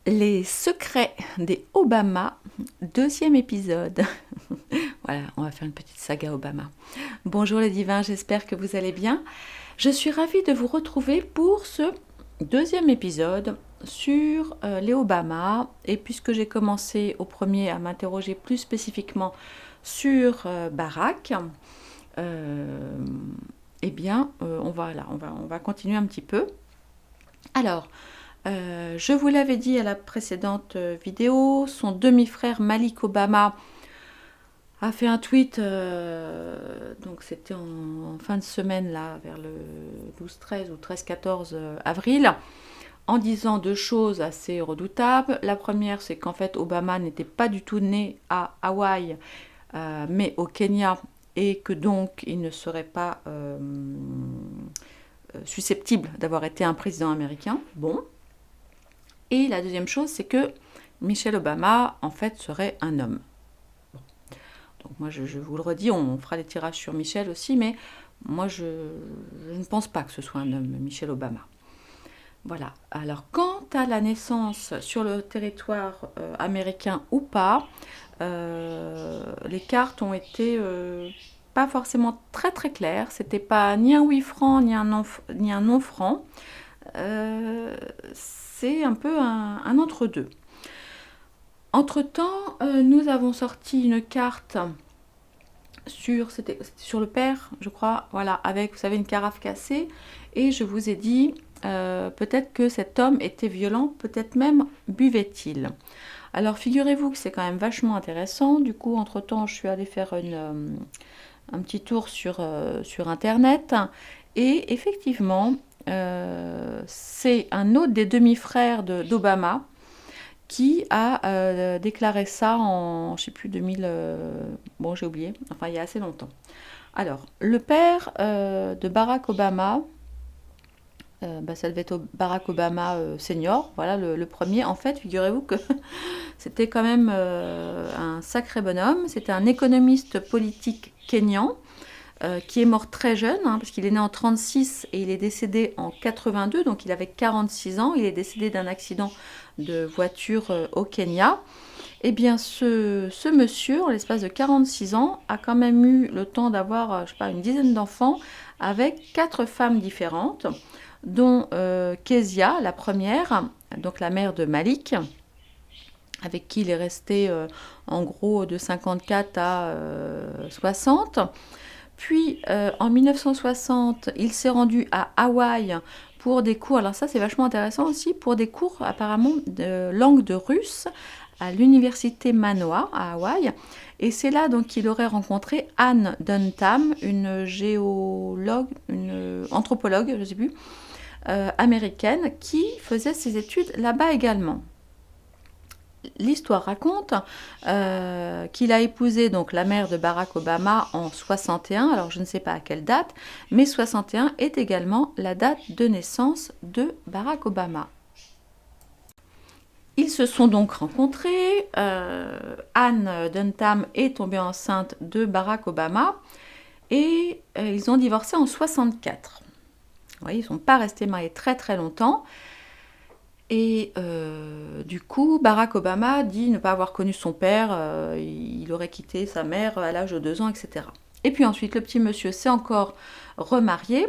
Les secrets des Obama, deuxième épisode. Voilà, on va faire une petite saga Obama. Bonjour les divins, j'espère que vous allez bien. Je suis ravie de vous retrouver pour ce deuxième épisode sur les Obama. Et puisque j'ai commencé au premier à m'interroger plus spécifiquement sur Barack, eh bien, on va continuer un petit peu. Alors, je vous l'avais dit à la précédente vidéo, son demi-frère Malik Obama a fait un tweet, donc c'était en fin de semaine, là, vers le 12-13 ou 13-14 avril, en disant deux choses assez redoutables. La première, c'est qu'en fait, Obama n'était pas du tout né à Hawaï, mais au Kenya, et que donc il ne serait pas susceptible d'avoir été un président américain. Bon. Et la deuxième chose, c'est que Michelle Obama, en fait, serait un homme. Bon. Donc moi, je vous le redis, on fera des tirages sur Michelle aussi, mais moi, je ne pense pas que ce soit un homme, Michelle Obama. Voilà. Alors, quant à la naissance sur le territoire américain ou pas, les cartes ont été pas forcément très très claires. C'était pas ni un oui franc, ni un non franc. C'est un peu un entre-deux. Entre-temps, nous avons sorti une carte c'était sur le père, je crois, voilà, avec, vous savez, une carafe cassée, et je vous ai dit, peut-être que cet homme était violent, peut-être même buvait-il. Alors, figurez-vous que c'est quand même vachement intéressant. Du coup, entre-temps, je suis allée faire un petit tour sur Internet, et effectivement, c'est un autre des demi-frères d'Obama qui a déclaré ça en, je sais plus, 2000, bon j'ai oublié, enfin il y a assez longtemps. Alors, le père de Barack Obama, ça devait être Barack Obama senior, voilà le premier. En fait, figurez-vous que c'était quand même un sacré bonhomme. C'était un économiste politique kényan qui est mort très jeune, parce qu'il est né en 1936 et il est décédé en 82, donc il avait 46 ans. Il est décédé d'un accident de voiture au Kenya. Eh bien, ce monsieur, en l'espace de 46 ans, a quand même eu le temps d'avoir, je sais pas, une dizaine d'enfants avec 4 femmes différentes, dont Kezia, la première, donc la mère de Malik, avec qui il est resté en gros de 54 à 60. Puis en 1960, il s'est rendu à Hawaï pour des cours, alors ça c'est vachement intéressant aussi, pour des cours apparemment de langue de russe à l'université Manoa à Hawaï. Et c'est là donc qu'il aurait rencontré Anne Dunham, une géologue, une anthropologue, je ne sais plus, américaine, qui faisait ses études là-bas également. L'histoire raconte qu'il a épousé donc la mère de Barack Obama en 61, alors je ne sais pas à quelle date, mais 61 est également la date de naissance de Barack Obama. Ils se sont donc rencontrés, Anne Dunham est tombée enceinte de Barack Obama et ils ont divorcé en 64. Vous voyez, ils ne sont pas restés mariés très très longtemps. Et du coup, Barack Obama dit ne pas avoir connu son père, il aurait quitté sa mère à l'âge de 2 ans, etc. Et puis ensuite, le petit monsieur s'est encore remarié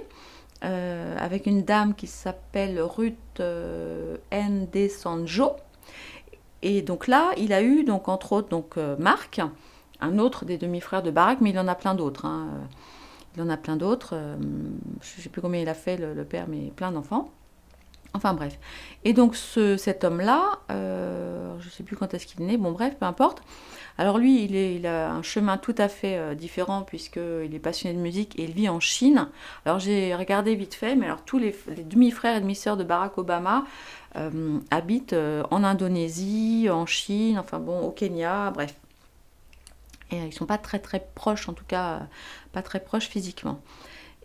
avec une dame qui s'appelle Ruth Ndesanjo. Et donc là, il a eu, donc, entre autres, donc, Mark, un autre des demi-frères de Barack, mais il en a plein d'autres. Hein. Il en a plein d'autres. Je ne sais plus combien il a fait, le père, mais plein d'enfants. Enfin bref. Et donc cet homme-là, je ne sais plus quand est-ce qu'il est né, bon bref, peu importe. Alors lui, il a un chemin tout à fait différent puisqu'il est passionné de musique et il vit en Chine. Alors j'ai regardé vite fait, mais alors tous les demi-frères et demi-sœurs de Barack Obama habitent en Indonésie, en Chine, enfin bon, au Kenya, bref. Et ils ne sont pas très très proches, en tout cas pas très proches physiquement.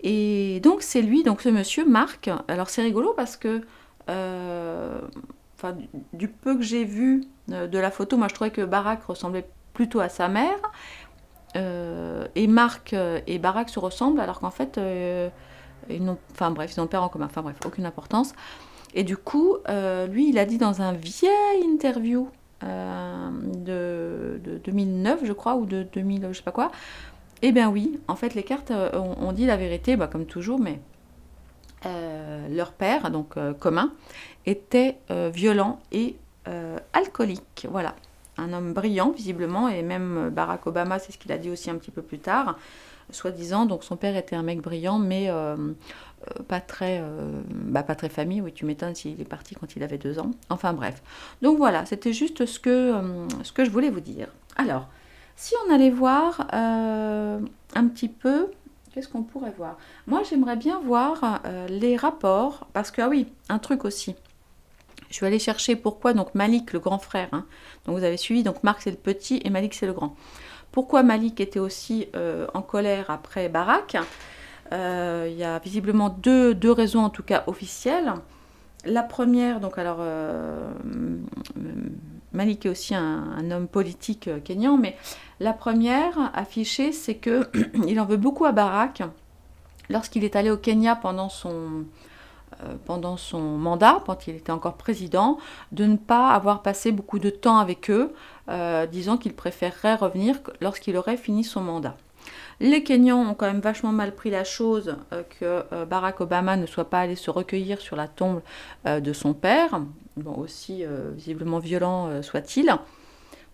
Et donc c'est lui, donc ce monsieur Marc. Alors c'est rigolo parce que enfin, du peu que j'ai vu de la photo, moi je trouvais que Barack ressemblait plutôt à sa mère. Et Marc et Barack se ressemblent alors qu'en fait, ils n'ont, enfin bref, ils ont le père en commun. Enfin bref, aucune importance. Et du coup, lui, il a dit dans un vieil interview de 2009, je crois, ou de 2000, je sais pas quoi, eh bien oui, en fait, les cartes ont dit la vérité, bah, comme toujours, mais leur père, donc commun, était violent et alcoolique. Voilà. Un homme brillant, visiblement, et même Barack Obama, c'est ce qu'il a dit aussi un petit peu plus tard, soi-disant. Donc son père était un mec brillant, mais pas très famille. Oui, tu m'étonnes s'il est parti quand il avait 2 ans. Enfin bref. Donc voilà, c'était juste ce que je voulais vous dire. Alors, si on allait voir un petit peu, qu'est-ce qu'on pourrait voir? Moi, j'aimerais bien voir les rapports, parce que, ah oui, un truc aussi. Je suis allée chercher pourquoi donc Malik, le grand frère, hein, donc vous avez suivi, donc Marc c'est le petit et Malik c'est le grand. Pourquoi Malik était aussi en colère après Barak? Il y a visiblement deux raisons en tout cas officielles. La première, donc alors Malik est aussi un homme politique kényan, mais la première affichée, c'est que il en veut beaucoup à Barak lorsqu'il est allé au Kenya pendant son mandat, quand il était encore président, de ne pas avoir passé beaucoup de temps avec eux, disant qu'il préférerait revenir lorsqu'il aurait fini son mandat. Les Kenyans ont quand même vachement mal pris la chose que Barack Obama ne soit pas allé se recueillir sur la tombe de son père, bon, aussi visiblement violent soit-il.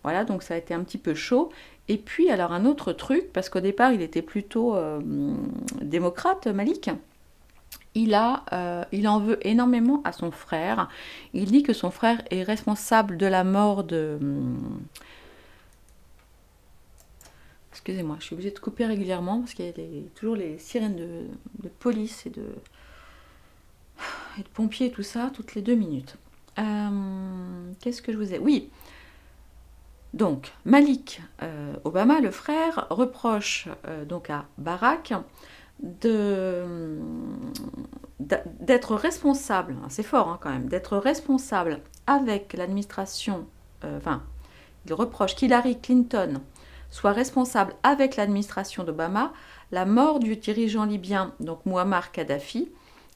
Voilà, donc ça a été un petit peu chaud. Et puis, alors un autre truc, parce qu'au départ, il était plutôt démocrate, Malik. Il en veut énormément à son frère. Il dit que son frère est responsable de la mort de... Excusez-moi, je suis obligée de couper régulièrement parce qu'il y a toujours les sirènes de police et de pompiers et tout ça, toutes les 2 minutes. Qu'est-ce que je vous ai... Oui, donc Malik Obama, le frère, reproche donc à Barack d'être responsable, c'est fort hein, quand même, d'être responsable avec l'administration, il reproche qu'Hillary Clinton soit responsable avec l'administration d'Obama la mort du dirigeant libyen, donc Muammar Kadhafi,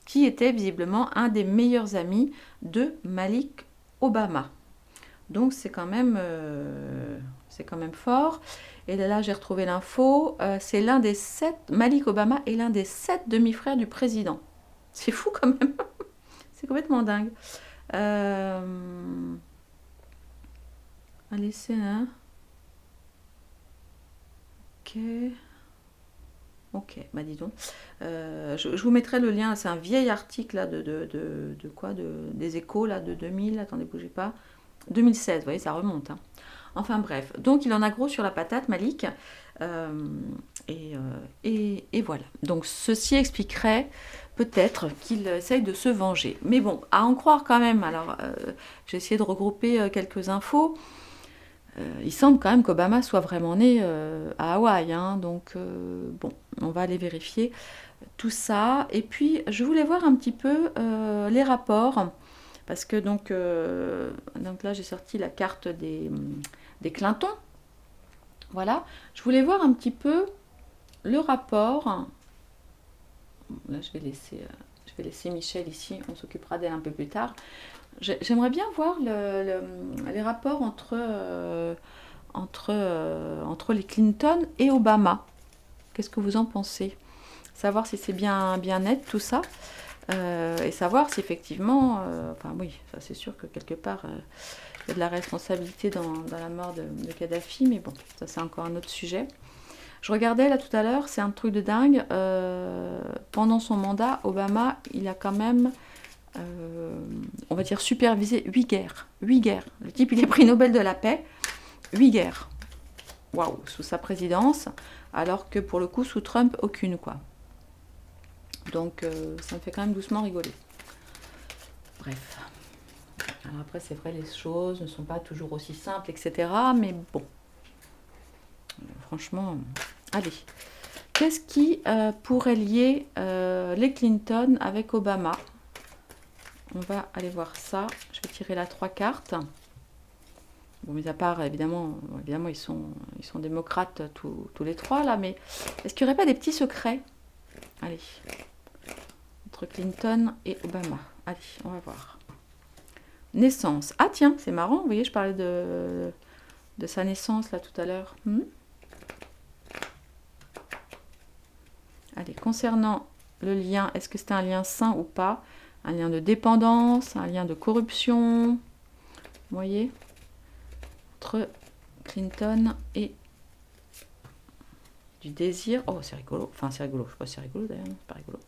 qui était visiblement un des meilleurs amis de Malik Obama. Donc c'est quand même fort. Et là, j'ai retrouvé l'info. C'est l'un des 7. Malik Obama est l'un des 7 demi-frères du président. C'est fou quand même. C'est complètement dingue. Allez, c'est un. Ok, bah dis donc. Je vous mettrai le lien. C'est un vieil article là, des Échos là, de 2000. Attendez, bougez pas. 2016, vous voyez, ça remonte. Hein. Enfin bref, donc il en a gros sur la patate, Malik. Et voilà. Donc ceci expliquerait peut-être qu'il essaye de se venger. Mais bon, à en croire quand même. Alors, j'ai essayé de regrouper quelques infos. Il semble quand même qu'Obama soit vraiment né à Hawaï. Hein, donc, bon, on va aller vérifier tout ça. Et puis, je voulais voir un petit peu les rapports. Parce que donc là, j'ai sorti la carte des Clinton. Voilà. Je voulais voir un petit peu le rapport. Là, je vais laisser Michel ici. On s'occupera d'elle un peu plus tard. J'aimerais bien voir les rapports entre les Clinton et Obama. Qu'est-ce que vous en pensez? Savoir si c'est bien net tout ça. Et savoir si effectivement, enfin oui, ça c'est sûr que quelque part il y a de la responsabilité dans la mort de Kadhafi, mais bon, ça c'est encore un autre sujet. Je regardais là tout à l'heure, c'est un truc de dingue. Pendant son mandat, Obama, il a quand même, on va dire, supervisé 8 guerres. 8 guerres. Le type, il est prix Nobel de la paix. 8 guerres. Waouh, sous sa présidence. Alors que pour le coup, sous Trump, aucune, quoi. Donc ça me fait quand même doucement rigoler. Bref. Alors après, c'est vrai, les choses ne sont pas toujours aussi simples, etc. Mais bon. Franchement, allez. Qu'est-ce qui pourrait lier les Clinton avec Obama? On va aller voir ça. Je vais tirer là 3 cartes. Bon, mis à part, évidemment ils sont démocrates tous les 3 là, mais est-ce qu'il n'y aurait pas des petits secrets? Allez. Clinton et Obama. Allez, on va voir. Naissance. Ah tiens, c'est marrant, vous voyez, je parlais de sa naissance là tout à l'heure. Allez, concernant le lien, est-ce que c'est un lien sain ou pas? Un lien de dépendance, un lien de corruption, vous voyez, entre Clinton et du désir. Oh, c'est rigolo. Enfin, c'est rigolo. Je sais pas si c'est rigolo d'ailleurs, c'est pas rigolo.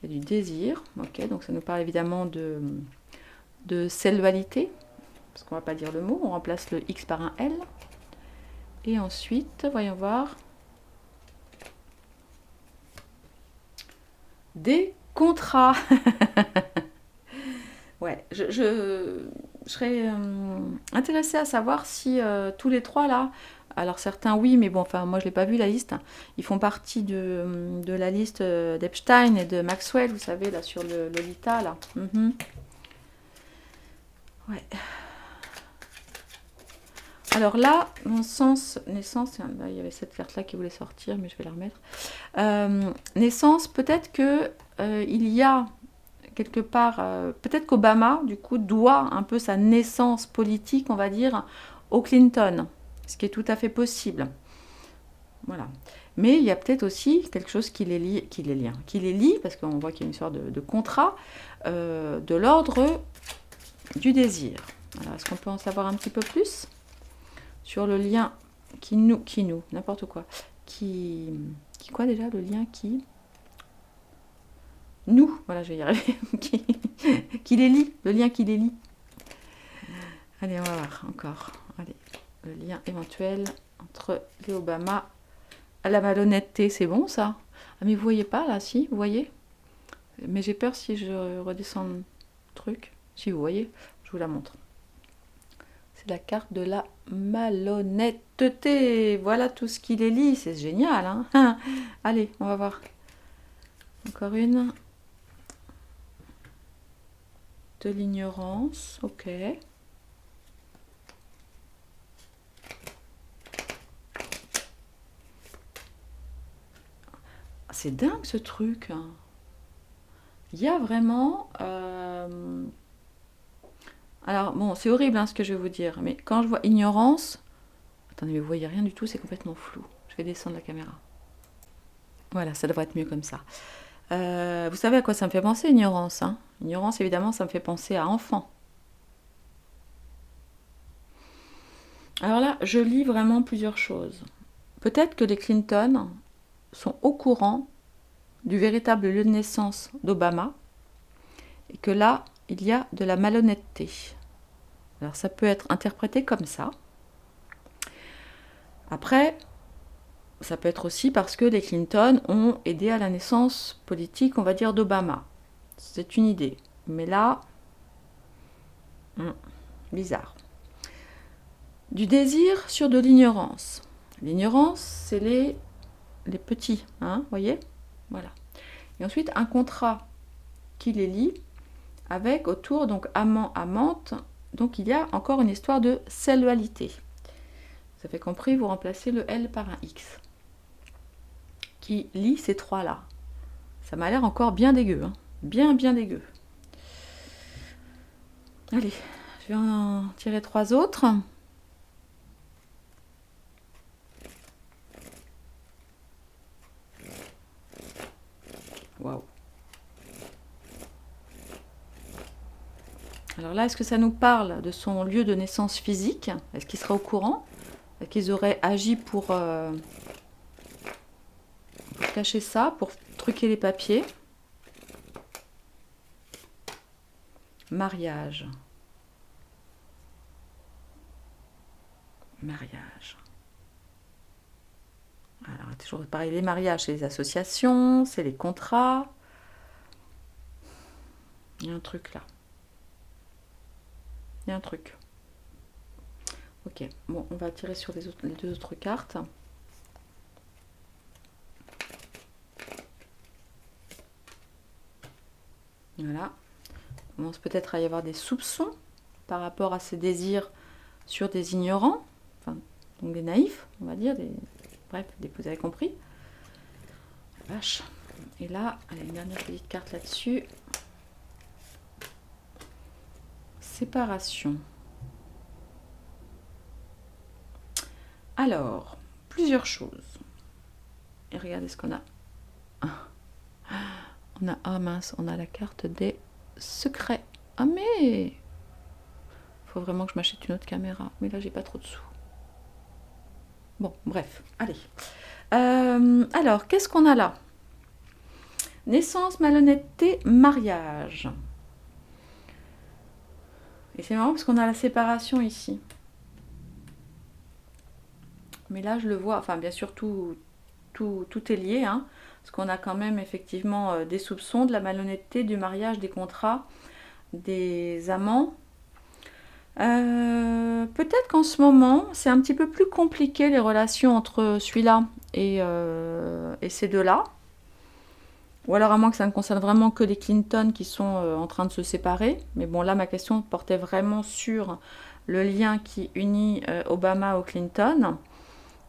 Il y a du désir. Ok, donc ça nous parle évidemment de sexualité, parce qu'on va pas dire le mot. On remplace le X par un L. Et ensuite, voyons voir. Des contrats. Ouais, je serais intéressée à savoir si tous les trois là, alors certains oui, mais bon, enfin moi je l'ai pas vu la liste, ils font partie de la liste d'Epstein et de Maxwell, vous savez, là sur le Lolita, là. Ouais. Alors là, mon sens, naissance, là, il y avait cette carte-là qui voulait sortir, mais je vais la remettre. Naissance, peut-être que il y a quelque part, peut-être qu'Obama, du coup, doit un peu sa naissance politique, on va dire, au Clinton, ce qui est tout à fait possible. Voilà. Mais il y a peut-être aussi quelque chose qui les lie, parce qu'on voit qu'il y a une sorte de contrat de l'ordre du désir. Alors, est-ce qu'on peut en savoir un petit peu plus sur le lien n'importe quoi, qui quoi déjà, le lien qui nous, voilà, je vais y arriver, qui les lie, le lien qui les lie. Allez, on va voir encore. Allez, le lien éventuel entre les Obama à la malhonnêteté, c'est bon ça? Ah mais vous voyez pas là, si, vous voyez? Mais j'ai peur si je redescends le truc. Si vous voyez, je vous la montre. C'est la carte de la malhonnêteté. Voilà tout ce qui les lie, c'est génial, hein? Allez, on va voir. Encore une. De l'ignorance, ok. C'est dingue ce truc. Il y a vraiment... Alors, bon, c'est horrible ce que je vais vous dire, mais quand je vois ignorance... Attendez, mais vous voyez rien du tout, c'est complètement flou. Je vais descendre la caméra. Voilà, ça devrait être mieux comme ça. Vous savez à quoi ça me fait penser, ignorance, hein? Ignorance, évidemment, ça me fait penser à enfant. Alors là, je lis vraiment plusieurs choses. Peut-être que les Clinton sont au courant du véritable lieu de naissance d'Obama et que là, il y a de la malhonnêteté. Alors ça peut être interprété comme ça. Après, ça peut être aussi parce que les Clinton ont aidé à la naissance politique, on va dire, d'Obama. C'est une idée. Mais là, bizarre. Du désir sur de l'ignorance. L'ignorance, c'est les petits, hein, voyez? Voilà. Et ensuite, un contrat qui les lie avec autour, donc amant, amante. Donc il y a encore une histoire de sexualité. Vous avez compris, vous remplacez le L par un X. Qui lie ces trois-là. Ça m'a l'air encore bien dégueu, hein. Bien dégueu. Allez, je vais en tirer 3 autres. Waouh. Alors là, est-ce que ça nous parle de son lieu de naissance physique? Est-ce qu'il serait au courant? Est-ce qu'ils auraient agi pour cacher ça, pour truquer les papiers? Mariage. Mariage. Alors, toujours pareil, les mariages, c'est les associations, c'est les contrats. Il y a un truc là. Il y a un truc. Ok, bon, on va tirer sur les 2 autres cartes. Voilà. Il commence peut-être à y avoir des soupçons par rapport à ces désirs sur des ignorants, enfin, donc des naïfs, on va dire, bref, vous avez compris. La vache. Et là, allez, une dernière petite carte là-dessus. séparation. Alors, plusieurs choses. Et regardez ce qu'on a. On a, ah mince, on a la carte des secrets. Ah mais faut vraiment que je m'achète une autre caméra. Mais là, j'ai pas trop de sous. Bon, bref, allez. Alors, qu'est-ce qu'on a là? Naissance, malhonnêteté, mariage. Et c'est marrant parce qu'on a la séparation ici. Mais là, je le vois, enfin, bien sûr, tout est lié, hein, parce qu'on a quand même effectivement des soupçons, de la malhonnêteté, du mariage, des contrats, des amants. Peut-être qu'en ce moment, c'est un petit peu plus compliqué les relations entre celui-là et ces deux-là. Ou alors à moins que ça ne concerne vraiment que les Clinton qui sont en train de se séparer. Mais bon, là, ma question portait vraiment sur le lien qui unit Obama aux Clinton.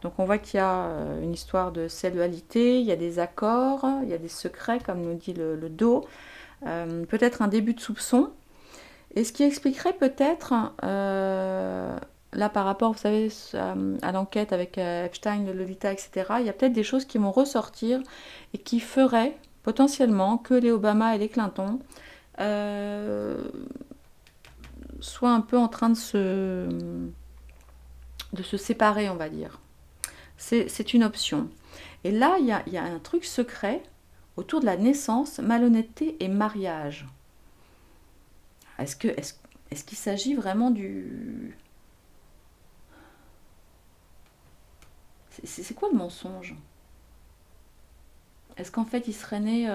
Donc on voit qu'il y a une histoire de sexualité, il y a des accords, il y a des secrets, comme nous dit le dos. Peut-être un début de soupçon. Et ce qui expliquerait peut-être, là par rapport, vous savez, à l'enquête avec Epstein, Lolita, etc., il y a peut-être des choses qui vont ressortir et qui feraient potentiellement que les Obama et les Clinton soient un peu en train de se séparer, on va dire. C'est une option. Et là, il y a un truc secret autour de la naissance, malhonnêteté et mariage. Est-ce qu'il s'agit vraiment du... C'est quoi le mensonge? Est-ce qu'en fait, ils seraient nés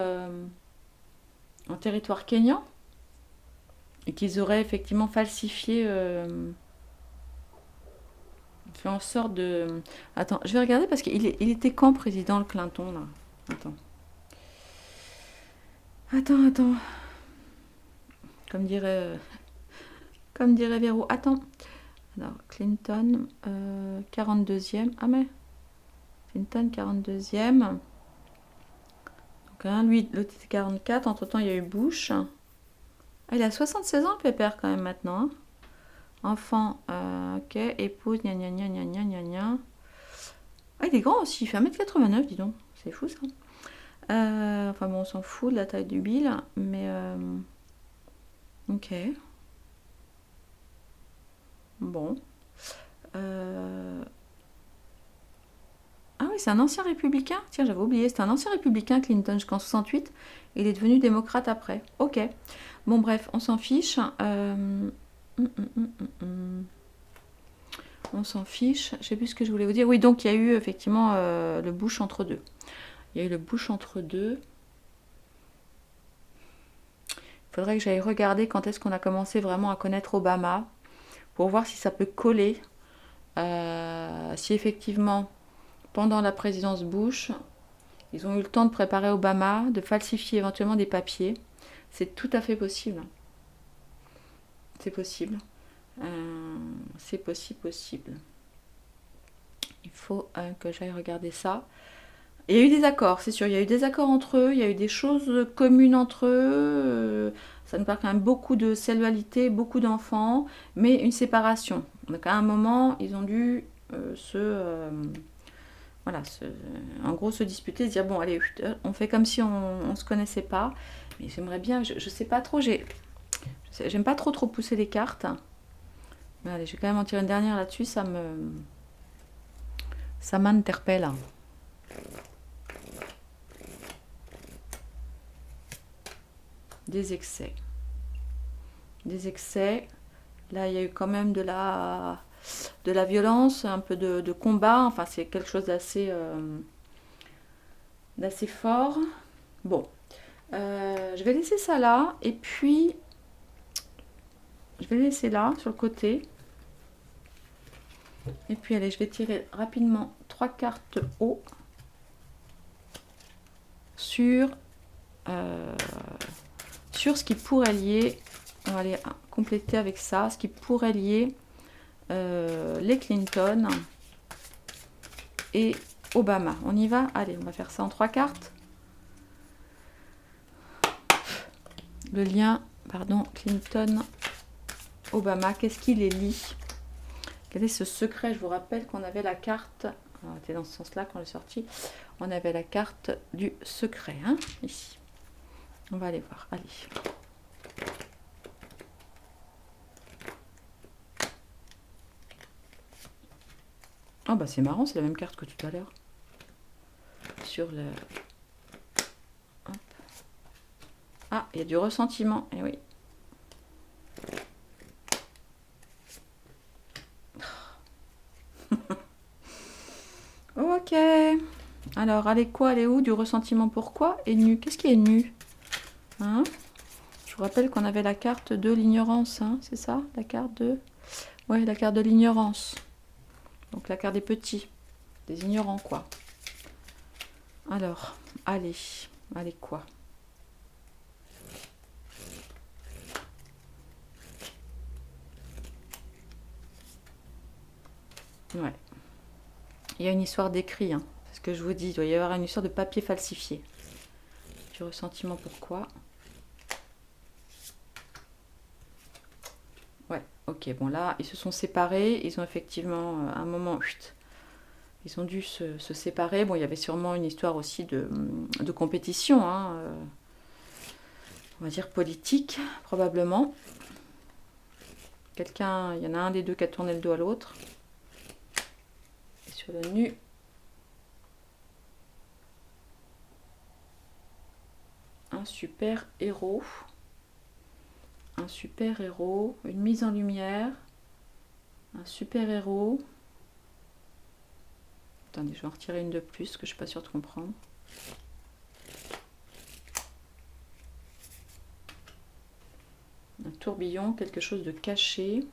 en territoire kényan et qu'ils auraient effectivement falsifié... fait en sorte de... Attends, je vais regarder parce qu'il était quand président, le Clinton, là? Attends. Comme dirait Véro. Attends. Alors, Clinton, 42e. Ah mais... Clinton, 42e. Donc, hein, lui, l'autre était 44. Entre-temps, il y a eu Bush. Ah, il a 76 ans, Pépère, quand même, maintenant. Hein. Enfant, ok. Épouse, gna gna gna gna gna gna gna. Ah, il est grand aussi. Il fait 1m89, dis donc. C'est fou, ça. Enfin bon, on s'en fout de la taille du Bill, mais ok. Bon. Ah oui, c'est un ancien républicain. Tiens, j'avais oublié. C'était un ancien républicain, Clinton, jusqu'en 68. Il est devenu démocrate après. Ok. Bon, bref, on s'en fiche. On s'en fiche. Je sais plus ce que je voulais vous dire. Oui, donc il y a eu effectivement le Bush entre deux. Il y a eu le Bush entre deux. Il faudrait que j'aille regarder quand est-ce qu'on a commencé vraiment à connaître Obama pour voir si ça peut coller. Si effectivement, pendant la présidence Bush, ils ont eu le temps de préparer Obama, de falsifier éventuellement des papiers. C'est tout à fait possible. C'est possible. C'est possible. Il faut que j'aille regarder ça. Il y a eu des accords, c'est sûr. Il y a eu des accords entre eux, il y a eu des choses communes entre eux. Ça nous parle quand même beaucoup de sexualité, beaucoup d'enfants, mais une séparation. Donc à un moment, ils ont dû en gros se disputer, se dire bon allez, on fait comme si on ne se connaissait pas. Mais j'aimerais bien, je sais pas trop, j'aime pas trop pousser les cartes. Mais allez, je vais quand même en tirer une dernière là-dessus, ça m'interpelle. Des excès. Là, il y a eu quand même de la violence, un peu de combat. Enfin, c'est quelque chose d'assez fort. Bon. Je vais laisser ça là. Et puis, je vais laisser là, sur le côté. Et puis, allez, je vais tirer rapidement 3 cartes haut sur ce qui pourrait lier, on va aller compléter avec ça, ce qui pourrait lier les Clinton et Obama. On y va? Allez, on va faire ça en 3 cartes. Le lien, Clinton Obama, qu'est-ce qu'il les lie? Quel est ce secret? Je vous rappelle qu'on avait la carte, c'était dans ce sens-là qu'on est sorti, on avait la carte du secret, hein, ici. On va aller voir, allez. Ah bah c'est marrant, c'est la même carte que tout à l'heure. Sur le... Hop. Ah, il y a du ressentiment, et oui. Ok. Alors, elle est quoi? Elle est où? Du ressentiment, pourquoi? Et nu. Qu'est-ce qui est nu? Hein? Je vous rappelle qu'on avait la carte de l'ignorance, hein, c'est ça? La carte de... Ouais, la carte de l'ignorance. Donc la carte des petits, des ignorants, quoi. Alors, allez. Allez, quoi? Ouais. Il y a une histoire d'écrit, hein. C'est ce que je vous dis. Il doit y avoir une histoire de papier falsifié. Du ressentiment, pourquoi? Ouais, ok. Bon, là, ils se sont séparés. Ils ont effectivement, à un moment, chut, ils ont dû se séparer. Bon, il y avait sûrement une histoire aussi de compétition, hein, on va dire politique, probablement. Quelqu'un, il y en a un des deux qui a tourné le dos à l'autre. Et sur le nu, un super héros. Un super héros, une mise en lumière. Un super héros. Attendez, je vais en retirer une de plus, que je ne suis pas sûre de comprendre. Un tourbillon, quelque chose de caché.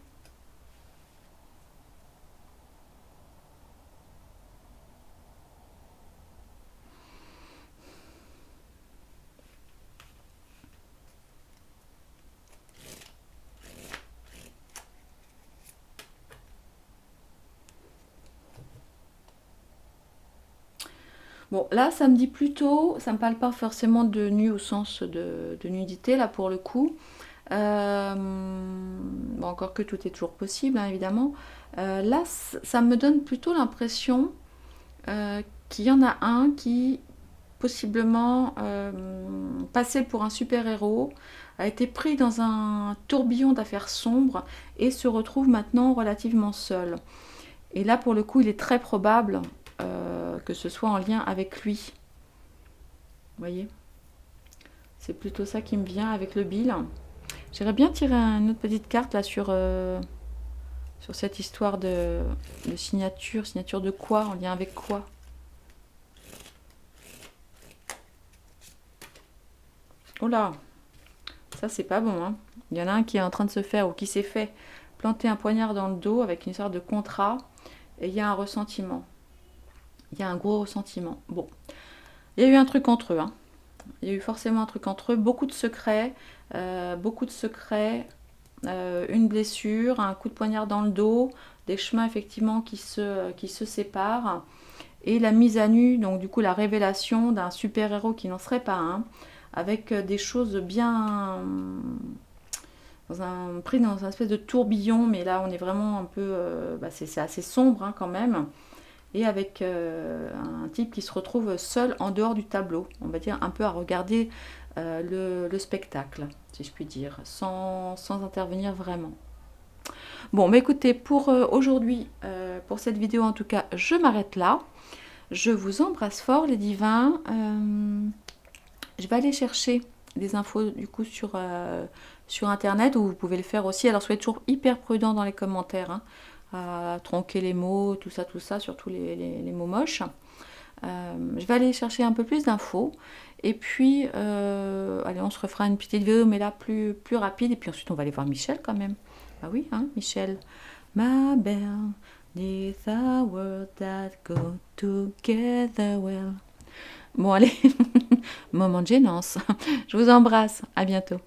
Bon, là, ça me dit plutôt, ça me parle pas forcément de nu au sens de nudité, là, pour le coup. Bon, encore que tout est toujours possible, hein, évidemment. Là, ça me donne plutôt l'impression qu'il y en a un qui, possiblement, passé pour un super-héros, a été pris dans un tourbillon d'affaires sombres et se retrouve maintenant relativement seul. Et là, pour le coup, il est très probable que ce soit en lien avec lui. Vous voyez? C'est plutôt ça qui me vient avec le Bill. J'aimerais bien tirer une autre petite carte là sur cette histoire de signature. Signature de quoi? En lien avec quoi? Oh là! Ça, c'est pas bon, hein. Il y en a un qui est en train de se faire, ou qui s'est fait planter un poignard dans le dos avec une sorte de contrat. Et il y a un ressentiment. Il y a un gros ressentiment. Bon. Il y a eu un truc entre eux, hein. Il y a eu forcément un truc entre eux. Beaucoup de secrets. Une blessure, un coup de poignard dans le dos. Des chemins, effectivement, qui se séparent. Et la mise à nu, donc du coup la révélation d'un super-héros qui n'en serait pas un, avec des choses bien pris dans un espèce de tourbillon, mais là on est vraiment un peu, c'est assez sombre, hein, quand même, et avec un type qui se retrouve seul en dehors du tableau, on va dire un peu à regarder le spectacle, si je puis dire, sans intervenir vraiment. Bon, bah écoutez, pour aujourd'hui, pour cette vidéo en tout cas, je m'arrête là. Je vous embrasse fort les divins. Je vais aller chercher des infos du coup sur internet, où vous pouvez le faire aussi. Alors soyez toujours hyper prudent dans les commentaires, hein, à tronquer les mots, tout ça, surtout les mots moches. Je vais aller chercher un peu plus d'infos. Et puis, allez, on se refera une petite vidéo, mais là plus rapide. Et puis ensuite, on va aller voir Michel quand même. Ah oui, hein, Michel. Ma belle, these are words that go together well. Bon, allez, moment de gênance. Je vous embrasse. À bientôt.